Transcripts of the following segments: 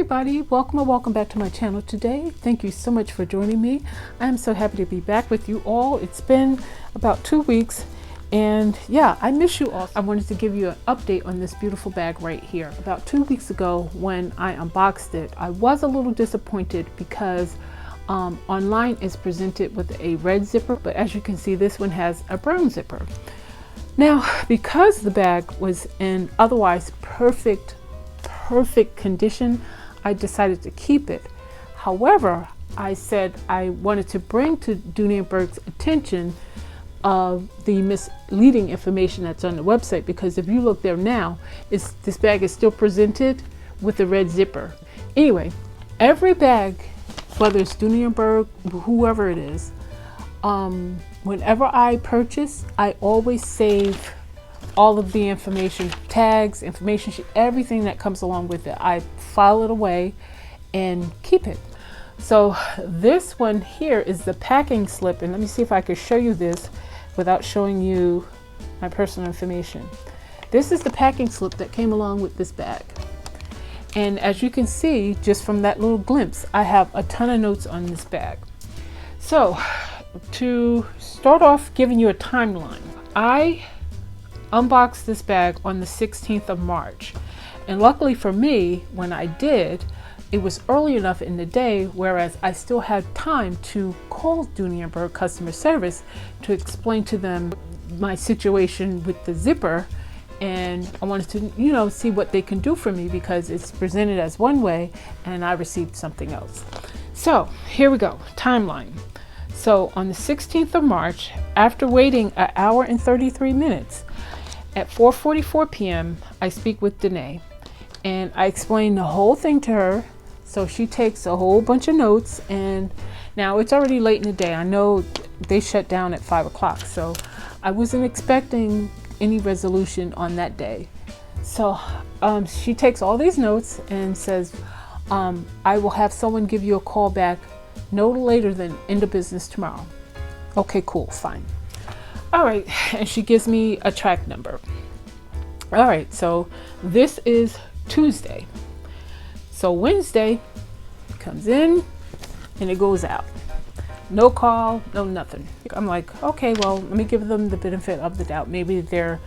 everybody, welcome or welcome back to my channel today. Thank you so much for joining me. I'm so happy to be back with you all. It's been about 2 weeks and yeah, I miss you all. I wanted to give you an update on this beautiful bag right here. About 2 weeks ago when I unboxed it, I was a little disappointed because online is presented with a red zipper, but as you can see, this one has a brown zipper. Now, because the bag was in otherwise perfect condition, I decided to keep it. However, I said I wanted to bring to Dooney and Bourke's attention of the misleading information that's on the website, because if you look there now, this bag is still presented with the red zipper. Anyway, every bag, whether it's Dooney and Bourke, whoever it is, whenever I purchase, I always save all of the information, tags, information sheet, everything that comes along with it. I file it away and keep it. So this one here is the packing slip, and let me see if I can show you this without showing you my personal information. This is the packing slip that came along with this bag. And as you can see, just from that little glimpse, I have a ton of notes on this bag. So to start off giving you a timeline, I unboxed this bag on the 16th of March. And luckily for me, when I did, it was early enough in the day, whereas I still had time to call Dooney and Bourke customer service to explain to them my situation with the zipper. And I wanted to, see what they can do for me, because it's presented as one way and I received something else. So here we go, timeline. So on the 16th of March, after waiting an hour and 33 minutes, at 4:44 p.m., I speak with Dooney and I explain the whole thing to her. So she takes a whole bunch of notes, and now it's already late in the day. I know they shut down at 5 o'clock, so I wasn't expecting any resolution on that day. So she takes all these notes and says, I will have someone give you a call back no later than end of business tomorrow. Okay, cool, fine. All right, and she gives me a track number. All right, so this is Tuesday. So Wednesday comes in and it goes out. No call, no nothing. I'm like, okay, well, let me give them the benefit of the doubt. Maybe it's the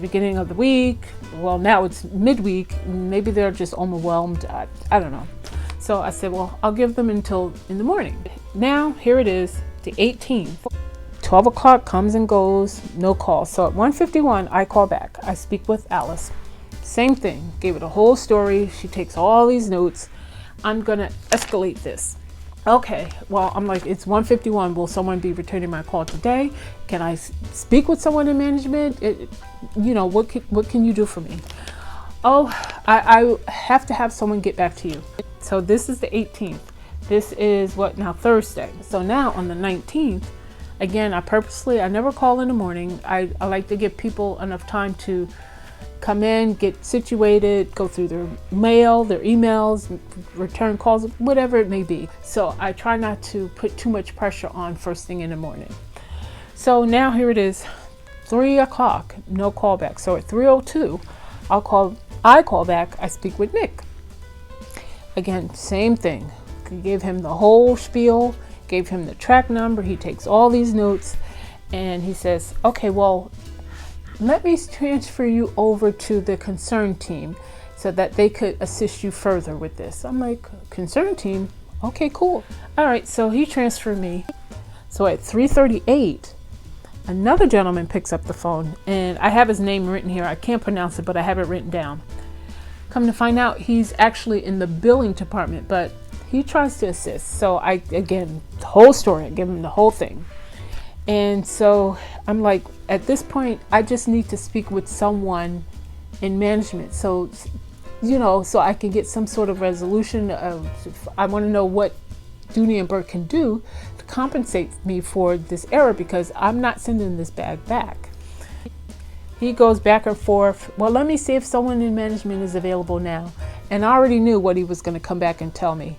beginning of the week. Well, now it's midweek. Maybe they're just overwhelmed. I don't know. So I said, well, I'll give them until in the morning. Now, here it is, the 18th. 12 o'clock comes and goes, no call. So at 1:51, I call back. I speak with Alice. Same thing, gave it a whole story. She takes all these notes. I'm gonna escalate this. Okay, well, I'm like, it's 1:51. Will someone be returning my call today? Can I speak with someone in management? What can you do for me? Oh, I have to have someone get back to you. So this is the 18th. This is what now, Thursday. So now on the 19th, again, I never call in the morning. I like to give people enough time to come in, get situated, go through their mail, their emails, return calls, whatever it may be. So I try not to put too much pressure on first thing in the morning. So now here it is, 3 o'clock, no call back. So at 3:02, I call back, I speak with Nick. Again, same thing. Gave him the whole spiel, gave him the track number. He takes all these notes and he says, okay, well, let me transfer you over to the concern team so that they could assist you further with this. I'm like, concern team? Okay, cool. All right, so he transferred me. So at 3:38, another gentleman picks up the phone, and I have his name written here. I can't pronounce it, but I have it written down. Come to find out, he's actually in the billing department, but he tries to assist. So again, the whole story, I give him the whole thing. And so I'm like, at this point, I just need to speak with someone in management. So, so I can get some sort of resolution of, I want to know what Dooney and Bourke can do to compensate me for this error, because I'm not sending this bag back. He goes back and forth. Well, let me see if someone in management is available now. And I already knew what he was going to come back and tell me.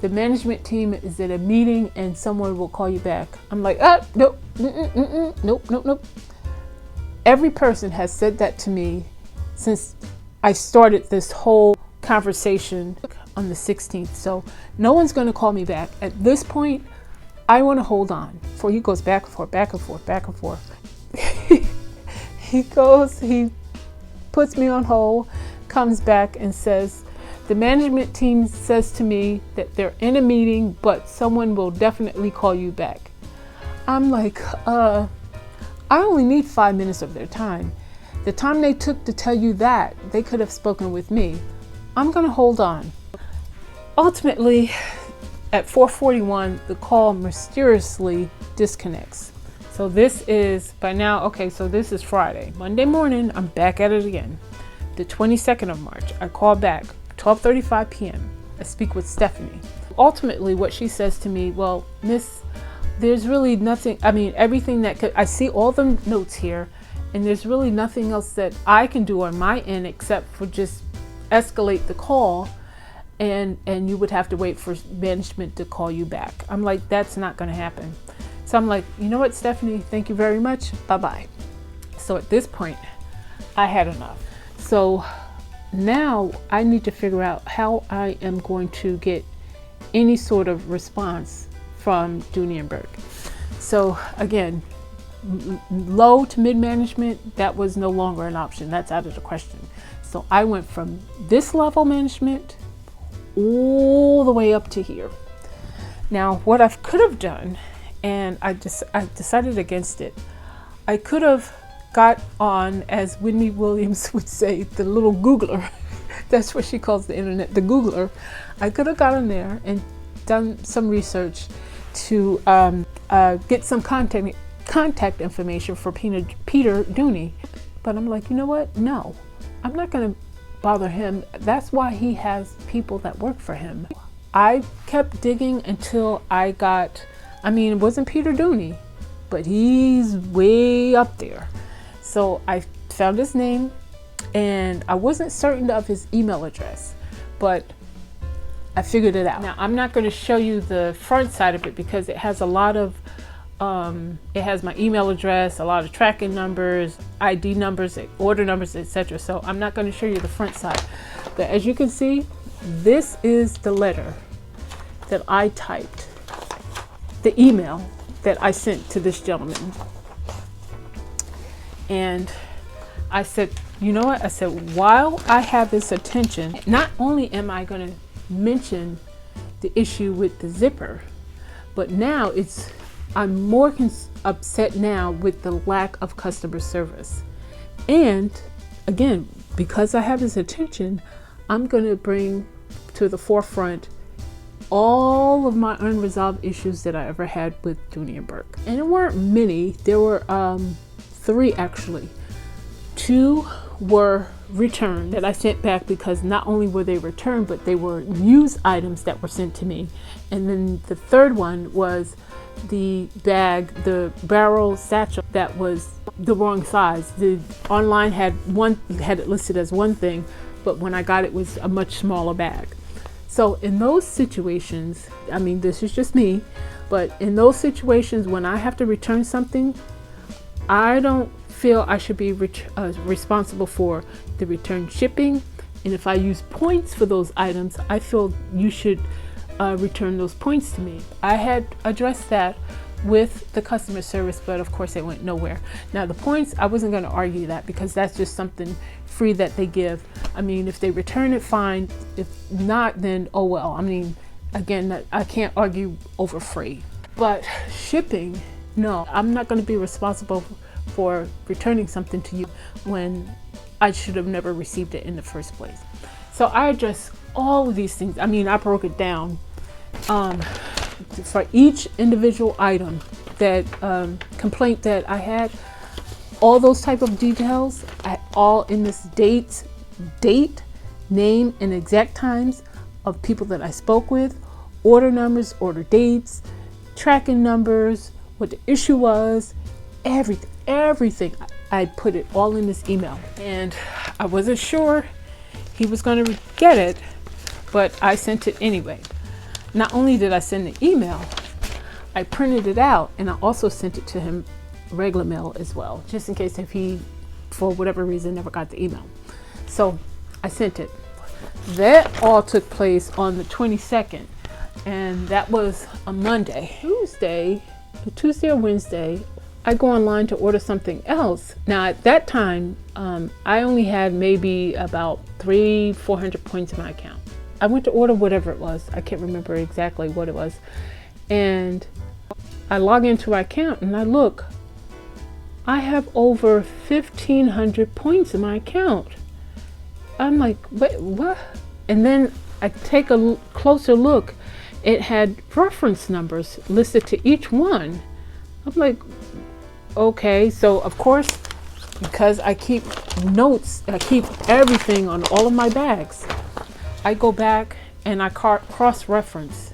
The management team is at a meeting and someone will call you back. I'm like, nope, nope. Every person has said that to me since I started this whole conversation. on the 16th. So no one's going to call me back. At this point, I want to hold on. For he goes back and forth, back and forth, back and forth. He puts me on hold, comes back and says, the management team says to me that they're in a meeting, but someone will definitely call you back. I'm like, I only need 5 minutes of their time. The time they took to tell you that, they could have spoken with me. I'm gonna hold on. Ultimately, at 4:41, the call mysteriously disconnects. So this is, by now, okay, so this is Friday. Monday morning, I'm back at it again. The 22nd of March, I call back, 12:35 p.m. I speak with Stephanie. Ultimately, what she says to me, well, Miss, there's really nothing, I mean, everything that could, I see all the notes here, and there's really nothing else that I can do on my end except for just escalate the call, and you would have to wait for management to call you back. I'm like, that's not gonna happen. So I'm like, you know what, Stephanie, thank you very much, bye-bye. So at this point, I had enough. So now I need to figure out how I am going to get any sort of response from Dooney and Bourke. So again, low to mid management, that was no longer an option. That's out of the question. So I went from this level management all the way up to here. Now, what I could have done, and I decided against it, I could have got on, as Whitney Williams would say, the little Googler. That's what she calls the internet, the Googler. I could have got on there and done some research to get some contact information for Peter Dooney. But I'm like, you know what? No, I'm not going to bother him. That's why he has people that work for him. I kept digging until I got, I mean, it wasn't Peter Dooney, but he's way up there. So I found his name, and I wasn't certain of his email address, but I figured it out. Now, I'm not going to show you the front side of it because it has a lot of, it has my email address, a lot of tracking numbers, ID numbers, order numbers, etc. So I'm not going to show you the front side. But as you can see, this is the letter that I typed, the email that I sent to this gentleman. And I said, you know what? I said, while I have this attention, not only am I going to mention the issue with the zipper, but now I'm more upset now with the lack of customer service. And again, because I have this attention, I'm going to bring to the forefront all of my unresolved issues that I ever had with Dooney and Bourke. And there weren't many. There were 3 actually. 2 were returned that I sent back because not only were they returned, but they were used items that were sent to me. And then the 3rd one was the bag, the barrel satchel that was the wrong size. The online had it listed as one thing, but when I got it was a much smaller bag. So in those situations, I mean, this is just me, but in those situations when I have to return something, I don't feel I should be responsible for the return shipping. And if I use points for those items, I feel you should return those points to me. I had addressed that with the customer service, but of course it went nowhere. Now the points, I wasn't going to argue that because that's just something free that they give. I mean, if they return it, fine. If not, then oh well. I mean, again, I can't argue over free. But shipping, no, I'm not going to be responsible for returning something to you when I should have never received it in the first place. So I addressed all of these things. I mean, I broke it down for each individual item, that complaint that I had, all those type of details, all in this date, name, and exact times of people that I spoke with, order numbers, order dates, tracking numbers, what the issue was, everything. I put it all in this email, and I wasn't sure he was going to get it, but I sent it anyway. Not only did I send the email, I printed it out, and I also sent it to him regular mail as well, just in case if he, for whatever reason, never got the email. So I sent it. That all took place on the 22nd, and that was a Monday. Tuesday or Wednesday, I go online to order something else. Now at that time, I only had maybe about 400 points in my account. I went to order whatever it was. I can't remember exactly what it was. And I log into my account and I look, I have over 1,500 points in my account. I'm like, wait, what? And then I take a closer look. It had reference numbers listed to each one. I'm like, okay. So of course, because I keep notes, I keep everything on all of my bags, I go back and I cross-reference.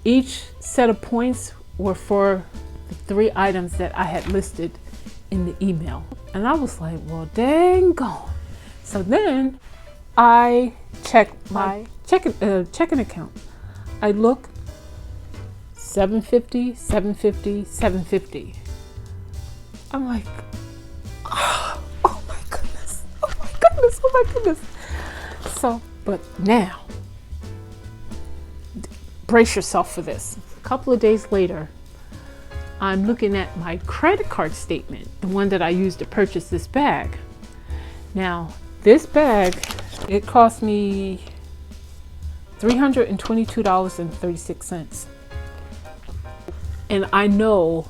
Each set of points were for the 3 items that I had listed in the email. And I was like, well, dang gone. So then I check my checking account. I look, 750, 750, 750. I'm like, oh my goodness, oh my goodness, oh my goodness. So, but now, brace yourself for this. A couple of days later, I'm looking at my credit card statement, the one that I used to purchase this bag. Now, this bag, it cost me $322.36. And I know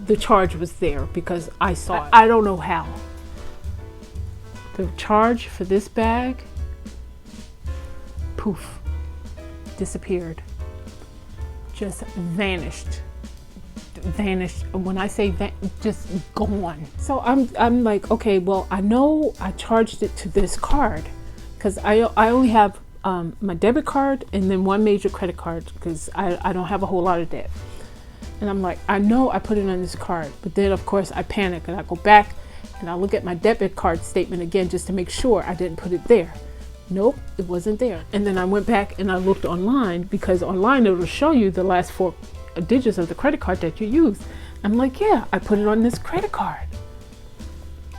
the charge was there because I saw it. I don't know how. The charge for this bag, poof, disappeared. Just vanished. When I say just gone. So I'm like, okay, well, I know I charged it to this card because I only have my debit card and then one major credit card because I don't have a whole lot of debt. And I'm like, I know I put it on this card, but then of course I panic and I go back and I look at my debit card statement again just to make sure I didn't put it there. Nope, it wasn't there. And then I went back and I looked online because online it will show you the last 4 digits of the credit card that you use. I'm like, yeah, I put it on this credit card.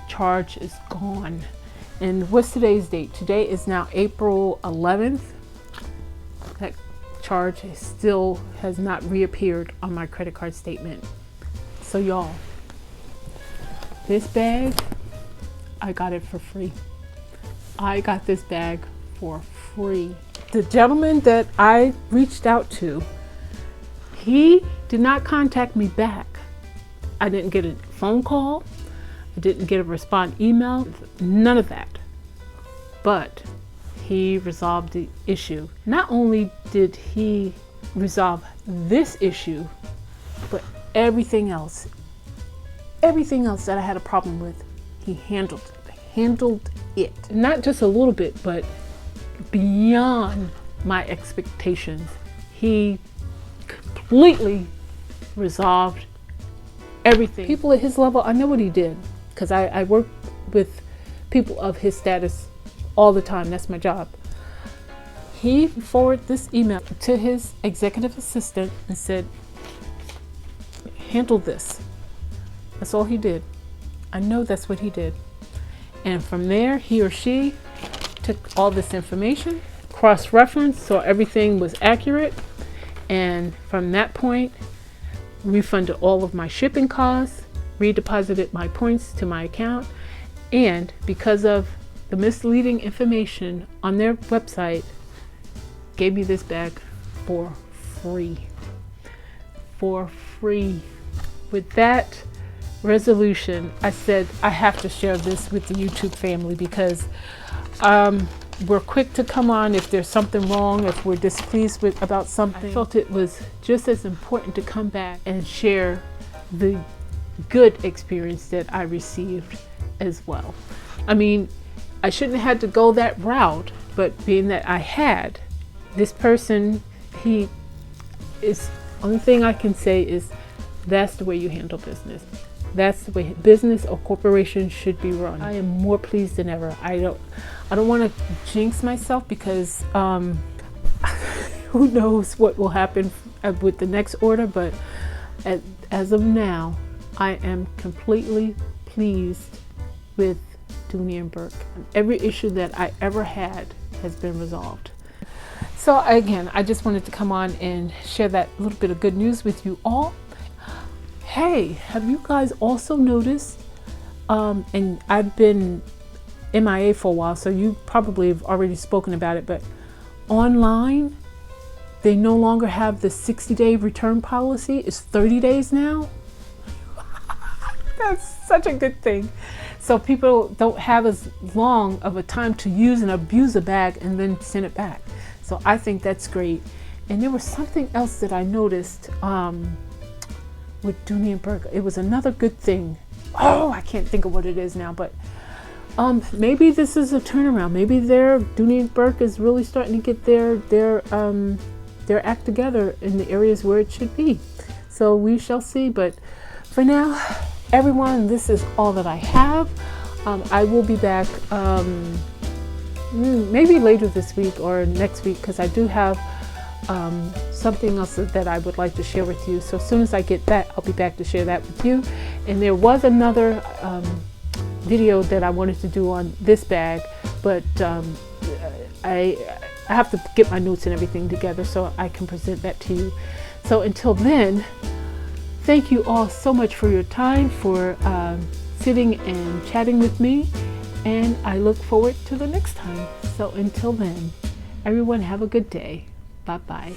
Charge is gone. And what's today's date? Today is now April 11th. That charge still has not reappeared on my credit card statement. So y'all, this bag, I got it for free. I got this bag for free. The gentleman that I reached out to, he did not contact me back. I didn't get a phone call. I didn't get a response email, none of that. But he resolved the issue. Not only did he resolve this issue, but everything else that I had a problem with, he handled it. Not just a little bit, but beyond my expectations. He completely resolved everything. People at his level, I know what he did because I work with people of his status all the time. That's my job. He forwarded this email to his executive assistant and said, handle this. That's all he did. I know that's what he did. And from there, he or she took all this information, cross-referenced, so everything was accurate. And from that point, refunded all of my shipping costs, redeposited my points to my account, and because of the misleading information on their website, gave me this bag for free. For free. With that resolution, I said I have to share this with the YouTube family because we're quick to come on if there's something wrong, if we're displeased about something. I felt it was just as important to come back and share the good experience that I received as well. I mean, I shouldn't have had to go that route, but being that I had, this person, only thing I can say is that's the way you handle business. That's the way business or corporation should be run. I am more pleased than ever. I don't want to jinx myself because who knows what will happen with the next order, but as of now, I am completely pleased with Dooney and Bourke. Every issue that I ever had has been resolved. So again, I just wanted to come on and share that little bit of good news with you all. Hey, have you guys also noticed, and I've been MIA for a while, so you probably have already spoken about it, but online, they no longer have the 60-day return policy. It's 30 days now. That's such a good thing. So people don't have as long of a time to use and abuse a bag and then send it back. So I think that's great. And there was something else that I noticed with Dooney and Bourke. It was another good thing. Oh, I can't think of what it is now, but maybe this is a turnaround. Maybe Dooney and Bourke is really starting to get their act together in the areas where it should be. So we shall see. But for now, everyone, this is all that I have. I will be back maybe later this week or next week, because I do have something else that I would like to share with you. So as soon as I get that, I'll be back to share that with you. And there was another video that I wanted to do on this bag, but I have to get my notes and everything together so I can present that to you. So until then, thank you all so much for your time, for sitting and chatting with me, and I look forward to the next time. So until then, everyone have a good day. Bye-bye.